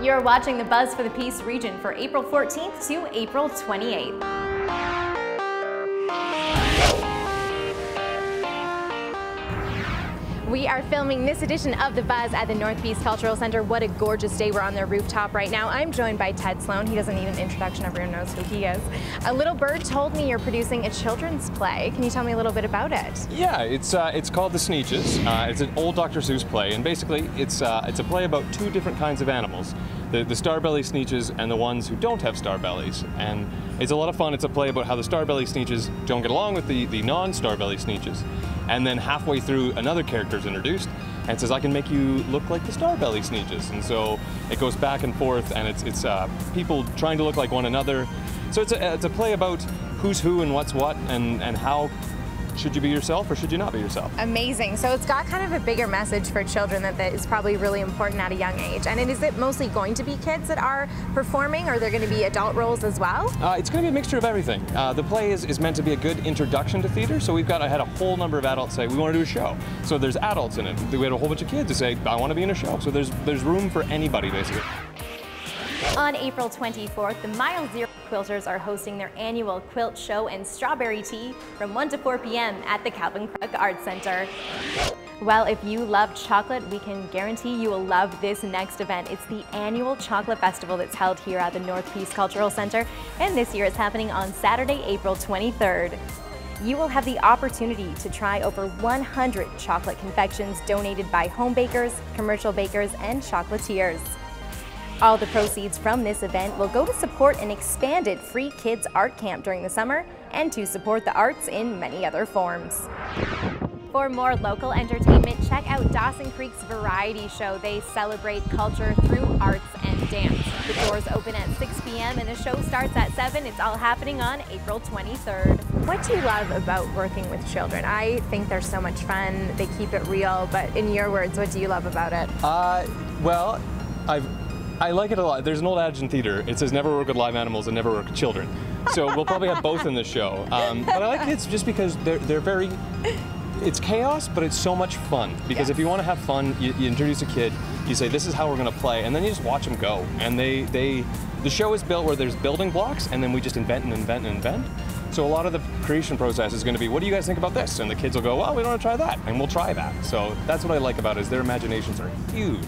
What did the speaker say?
You're watching The Buzz for the Peace region for April 14th to April 28th. We are filming this edition of The Buzz at the North Peace Cultural Center. What a gorgeous day. We're on their rooftop right now. I'm joined by Ted Sloan. He doesn't need an introduction. Everyone knows who he is. A little bird told me you're producing a children's play. Can you tell me a little bit about it? Yeah, it's called The Sneetches. It's an old Dr. Seuss play, and basically it's a play about two different kinds of animals. The starbelly Sneetches and the ones who don't have star bellies. And it's a lot of fun. It's a play about how the starbelly Sneetches don't get along with the non-starbelly Sneetches. And then halfway through, another character is introduced and says, I can make you look like the starbelly Sneetches. And so it goes back and forth, and it's people trying to look like one another. So it's a play about who's who and what's what, and how should you be yourself or should you not be yourself? Amazing. So it's got kind of a bigger message for children that is probably really important at a young age. And is it mostly going to be kids that are performing, or are there going to be adult roles as well? It's going to be a mixture of everything. The play is meant to be a good introduction to theater, so I had a whole number of adults say, we want to do a show. So there's adults in it. We had a whole bunch of kids who say, I want to be in a show. So there's room for anybody, basically. On April 24th, the Mile Zero Quilters are hosting their annual quilt show and strawberry tea from 1 to 4 p.m. at the Calvin Crook Arts Center. Well, if you love chocolate, we can guarantee you will love this next event. It's the annual chocolate festival that's held here at the North Peace Cultural Center, and this year it's happening on Saturday, April 23rd. You will have the opportunity to try over 100 chocolate confections donated by home bakers, commercial bakers, and chocolatiers. All the proceeds from this event will go to support an expanded free kids art camp during the summer and to support the arts in many other forms. For more local entertainment, check out Dawson Creek's variety show. They celebrate culture through arts and dance. The doors open at 6 p.m. and the show starts at 7. It's all happening on April 23rd. What do you love about working with children? I think they're so much fun. They keep it real, but in your words, what do you love about it? Well, I like it a lot. There's an old adage in theater. It says never work with live animals and never work with children. So we'll probably have both in this show. But I like kids just because they're very, it's chaos, but it's so much fun. Because if you want to have fun, you introduce a kid, you say this is how we're going to play, and then you just watch them go. And the show is built where there's building blocks, and then we just invent and invent and invent. So a lot of the creation process is going to be, what do you guys think about this? And the kids will go, well, we want to try that, and we'll try that. So that's what I like about it, is their imaginations are huge.